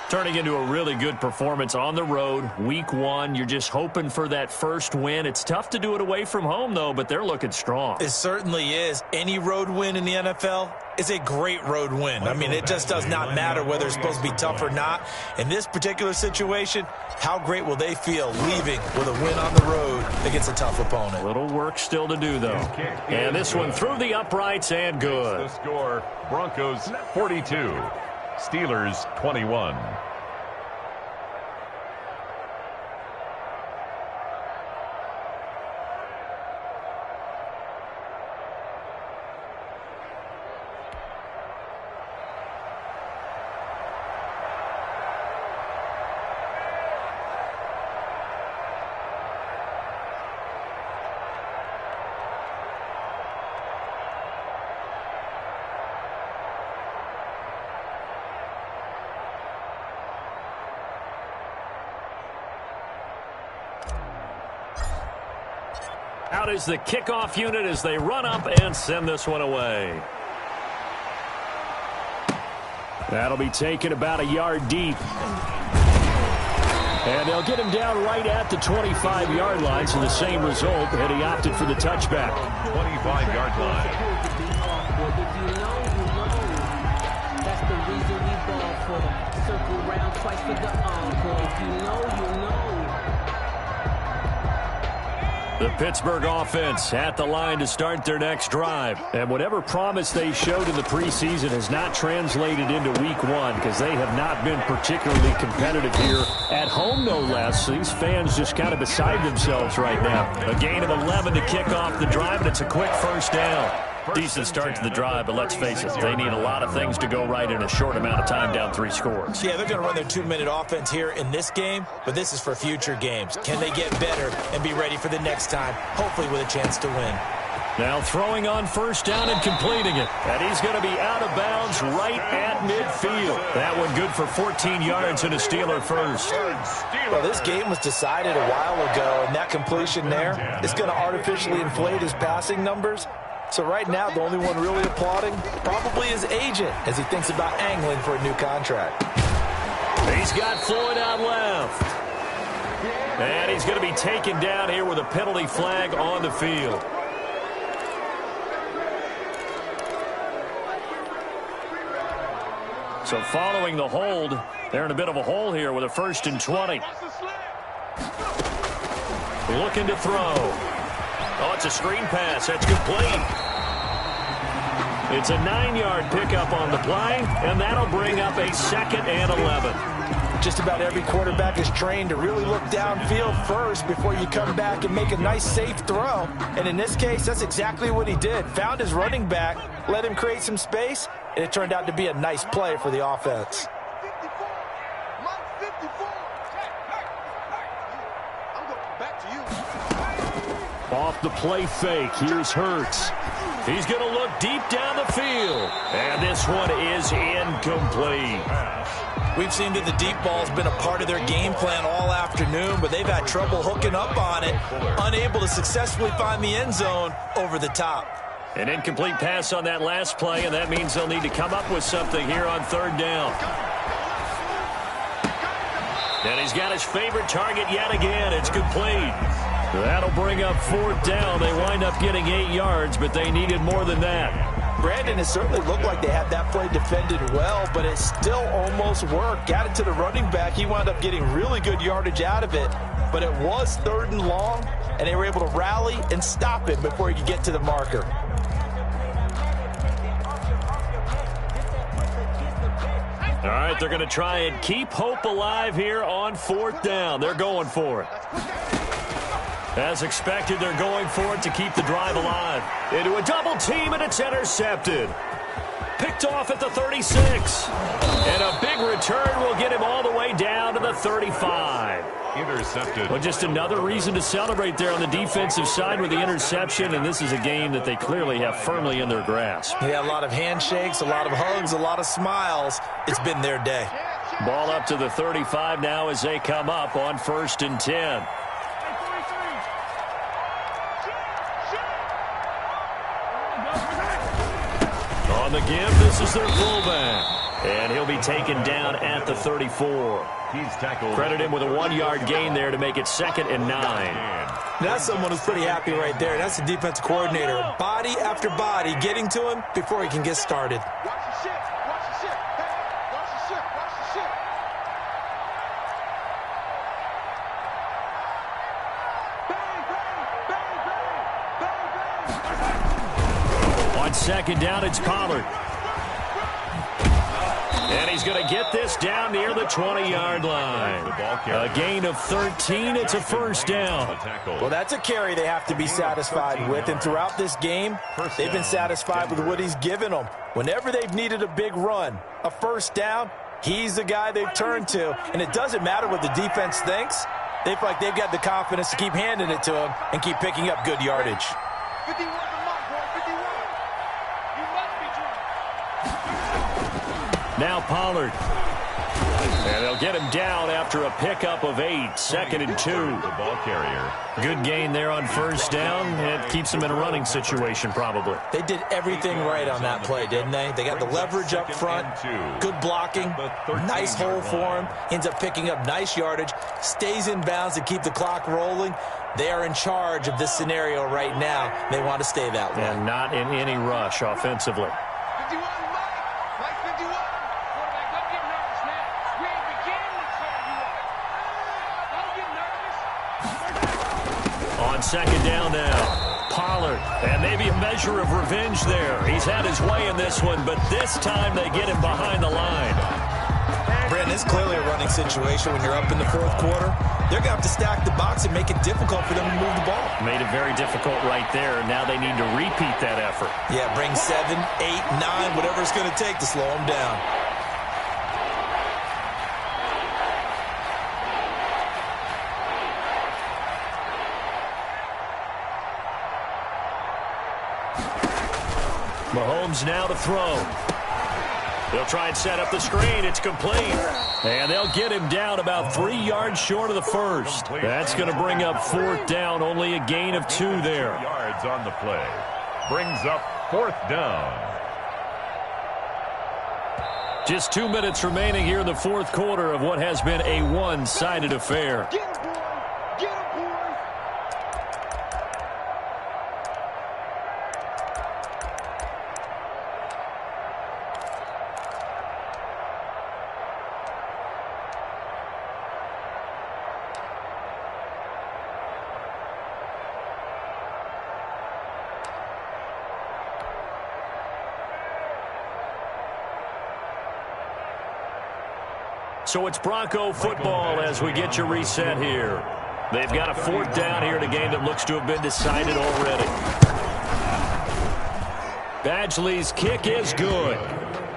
Turning into a really good performance on the road. Week 1, you're just hoping for that first win. It's tough to do it away from home, though, but they're looking strong. It certainly is. Any road win in the NFL is a great road win. I mean, it just does not matter whether it's supposed to be tough or not. In this particular situation, how great will they feel leaving with a win on the road against a tough opponent? Little work still to do, though. And this one through the uprights and good. The score, Broncos 42. Steelers 21. Out is the kickoff unit as they run up and send this one away. That'll be taken about a yard deep. And they'll get him down right at the 25-yard line, so the same result, and he opted for the touchback. 25-yard line. That's the reason we ball for. Circle round twice for the encore. If you know, you know. The Pittsburgh offense at the line to start their next drive. And whatever promise they showed in the preseason has not translated into week 1 because they have not been particularly competitive here at home, no less. So these fans just kind of beside themselves right now. A gain of 11 to kick off the drive, and it's a quick first down. Decent start to the drive, but let's face it, they need a lot of things to go right in a short amount of time down 3 scores. Yeah, they're going to run their 2-minute offense here in this game, but this is for future games. Can they get better and be ready for the next time, hopefully with a chance to win? Now throwing on first down and completing it. And he's going to be out of bounds right at midfield. That one good for 14 yards and a Steeler first. Well, this game was decided a while ago, and that completion there is going to artificially inflate his passing numbers. So right now, the only one really applauding probably his agent as he thinks about angling for a new contract. He's got Floyd out left. And he's going to be taken down here with a penalty flag on the field. So following the hold, they're in a bit of a hole here with a 1st and 20. Looking to throw. Oh, it's a screen pass. That's complete. It's a 9-yard pickup on the play, and that'll bring up a 2nd and 11. Just about every quarterback is trained to really look downfield first before you come back and make a nice, safe throw. And in this case, that's exactly what he did. Found his running back, let him create some space, and it turned out to be a nice play for the offense. Off the play fake, here's Hurts. He's going to look deep down the field. And this one is incomplete. We've seen that the deep ball's been a part of their game plan all afternoon, but they've had trouble hooking up on it, unable to successfully find the end zone over the top. An incomplete pass on that last play, and that means they'll need to come up with something here on 3rd down. And he's got his favorite target yet again. It's complete. That'll bring up 4th down. They wind up getting 8 yards, but they needed more than that. Brandon, it certainly looked like they had that play defended well, but it still almost worked. Got it to the running back. He wound up getting really good yardage out of it, but it was 3rd and long, and they were able to rally and stop it before he could get to the marker. All right, they're going to try and keep hope alive here on 4th down. They're going for it. As expected, they're going for it to keep the drive alive. Into a double team, and it's intercepted. Picked off at the 36. And a big return will get him all the way down to the 35. Intercepted. Well, just another reason to celebrate there on the defensive side with the interception, and this is a game that they clearly have firmly in their grasp. Yeah, a lot of handshakes, a lot of hugs, a lot of smiles. It's been their day. Ball up to the 35 now as they come up on 1st and 10. On the give, this is their fullback. And he'll be taken down at the 34. He's tackled. Credit him with a 1-yard gain there to make it 2nd and 9. That's someone who's pretty happy right there. That's the defense coordinator. Body after body getting to him before he can get started. Watch the shit. Watch the shit. Hey, watch the shit. Watch the shit. Bang, bang, bang, bang, bang. On 2nd down, it's Pollard. And he's going to get this down near the 20-yard line. A gain of 13. It's a 1st down. Well, that's a carry they have to be satisfied with. And throughout this game, they've been satisfied with what he's given them. Whenever they've needed a big run, a 1st down, he's the guy they've turned to. And it doesn't matter what the defense thinks. They feel like they've got the confidence to keep handing it to him and keep picking up good yardage. 51 the mark, boy. 51. You must be drunk. Now Pollard. And they'll get him down after a pickup of 8. 2nd and 2. The ball carrier. Good gain there on 1st down. It keeps them in a running situation probably. They did everything right on that play, didn't they? They got the leverage up front, good blocking, nice hole for him, ends up picking up nice yardage, stays in bounds to keep the clock rolling. They are in charge of this scenario right now. They want to stay that way. And not in any rush offensively. 51, Mike 51. Quarterback, don't get nervous, man. We ain't beginning to tear you up. Don't get nervous. On 2nd down now, Pollard. And maybe a measure of revenge there. He's had his way in this one, but this time they get him behind the line. Brandon, it's clearly a running situation when you're up in the fourth quarter. They're going to have to stack the box and make it difficult for them to move the ball. Made it very difficult right there. Now they need to repeat that effort. Yeah, bring 7, 8, 9, whatever it's going to take to slow them down. Mahomes now to throw. They'll try and set up the screen. It's complete. And they'll get him down about 3 yards short of the first. That's going to bring up fourth down. Only a gain of 2 there. Yards on the play. Brings up fourth down. Just 2 minutes remaining here in the fourth quarter of what has been a one-sided affair. Get him, boy. Get him, boy. So it's Bronco football as we get you reset here. They've got a fourth down here in a game that looks to have been decided already. Badgley's kick is good.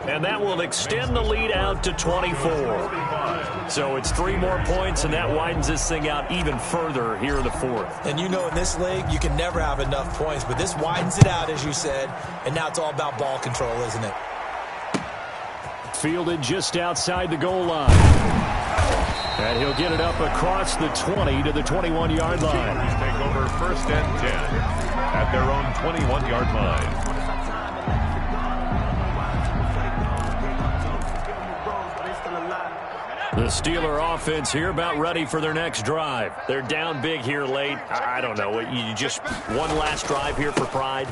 And that will extend the lead out to 24. So it's 3 more points, and that widens this thing out even further here in the fourth. And you know in this league, you can never have enough points, but this widens it out, as you said, and now it's all about ball control, isn't it? Fielded just outside the goal line. And he'll get it up across the 20 to the 21-yard line. Steelers take over first and 10 at their own 21-yard line. The Steeler offense here about ready for their next drive. They're down big here late. I don't know. You just one last drive here for pride?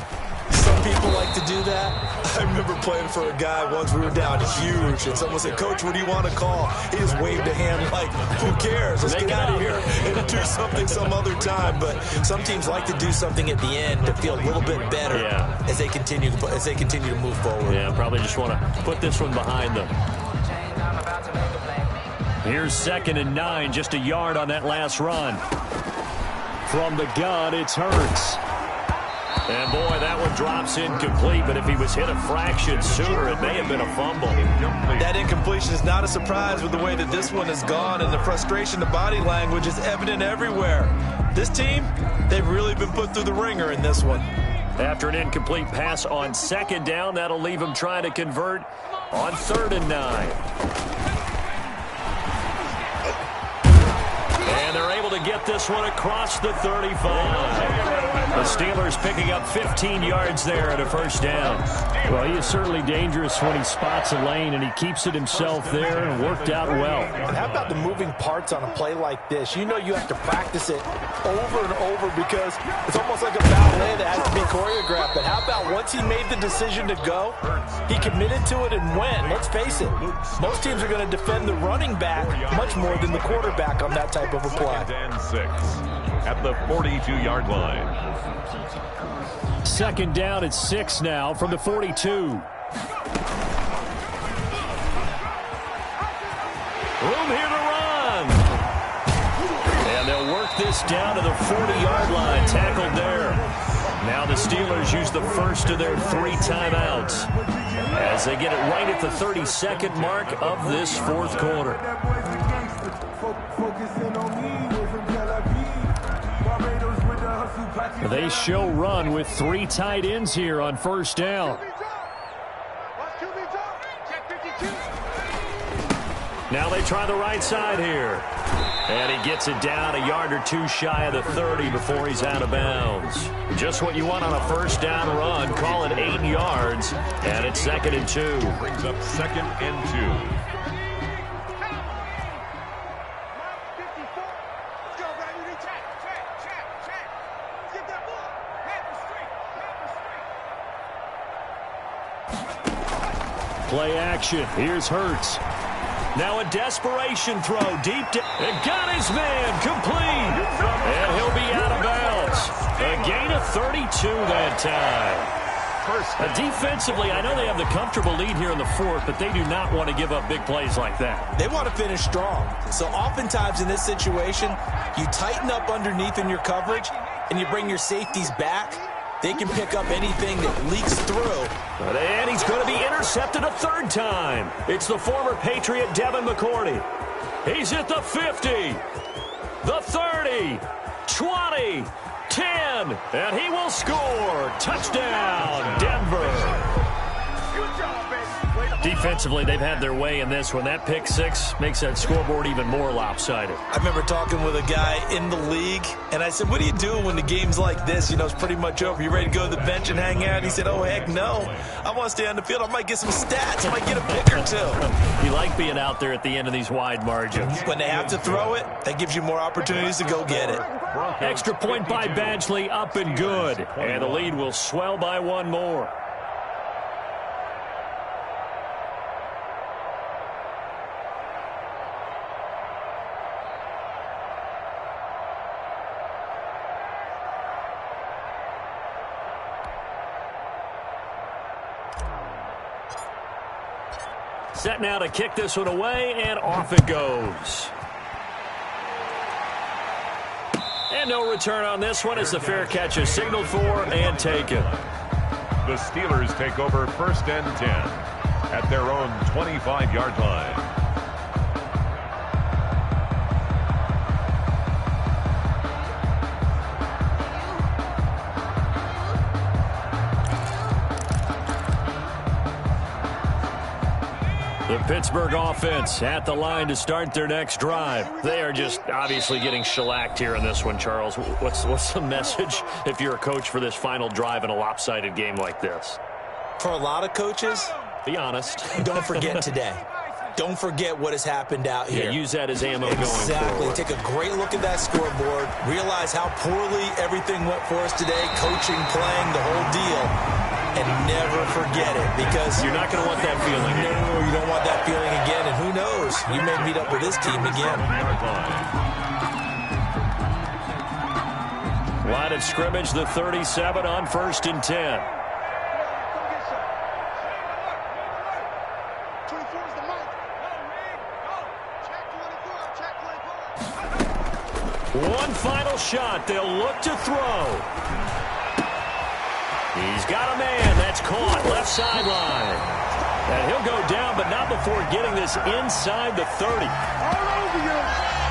Some people like to do that. I remember playing for a guy once. We were down huge, and someone said, "Coach, what do you want to call?" He just waved a hand like, "Who cares? Let's get out of here and do something some other time." But some teams like to do something at the end to feel a little bit better as they continue to move forward. Yeah, probably just want to put this one behind them. Here's 2nd and 9, just a yard on that last run. From the gun, it's Hurts. And, boy, that one drops incomplete, but if he was hit a fraction sooner, it may have been a fumble. That incompletion is not a surprise with the way that this one has gone, and the frustration, the body language is evident everywhere. This team, they've really been put through the ringer in this one. After an incomplete pass on 2nd down, that'll leave him trying to convert on 3rd and 9. And they're able to get this one across the 35. The Steelers picking up 15 yards there at a first down. Well, he is certainly dangerous when he spots a lane, and he keeps it himself there and worked out well. And how about the moving parts on a play like this? You know you have to practice it over and over because it's almost like a ballet that has to be choreographed. But how about once he made the decision to go, he committed to it and went. Let's face it, most teams are going to defend the running back much more than the quarterback on that type of a play. 2nd and 6 at the 42-yard line. 2nd down at 6 now from the 42. Room here to run. And they'll work this down to the 40-yard line. Tackled there. Now the Steelers use the first of their 3 timeouts as they get it right at the 32nd mark of this fourth quarter. They show run with 3 tight ends here on first down. Now they try the right side here. And he gets it down a yard or 2 shy of the 30 before he's out of bounds. Just what you want on a first down run. Call it 8 yards. And it's 2nd and 2. Brings up 2nd and 2. Play action. Here's Hurts. Now a desperation throw deep down. And got his man complete. And he'll be out of bounds. A gain of 32 that time. Defensively, I know they have the comfortable lead here in the fourth, but they do not want to give up big plays like that. They want to finish strong. So oftentimes in this situation, you tighten up underneath in your coverage, and you bring your safeties back. They can pick up anything that leaks through. And he's going to be intercepted a third time. It's the former Patriot Devin McCourty. He's at the 50, the 30, 20, 10, and he will score. Touchdown, Denver. Defensively, they've had their way in this one. That pick six makes that scoreboard even more lopsided. I remember talking with a guy in the league, and I said, what do you do when the game's like this? You know, it's pretty much over. You ready to go to the bench and hang out? He said, oh, heck no. I want to stay on the field. I might get some stats. I might get a pick or two. You like being out there at the end of these wide margins. When they have to throw it, that gives you more opportunities to go get it. Extra point by Badgley, up and good. And the lead will swell by one more. Set now to kick this one away, and off it goes. And no return on this one as the fair catch is signaled for and taken. The Steelers take over 1st and 10 at their own 25-yard line. The Pittsburgh offense at the line to start their next drive. They are just obviously getting shellacked here in this one, Charles. What's the message if you're a coach for this final drive in a lopsided game like this? For a lot of coaches, be honest. Don't forget today. Don't forget what has happened out here. Yeah, use that as ammo going forward. Exactly. Take a great look at that scoreboard. Realize how poorly everything went for us today. Coaching, playing, the whole deal. And never forget it, because you're not going to want that feeling. No, you don't want that feeling again. And who knows? You may meet up with this team again. Line of scrimmage, the 37 on 1st and 10. One final shot. They'll look to throw. He's got a man. That's caught. Left sideline. And he'll go down, but not before getting this inside the 30. All over you.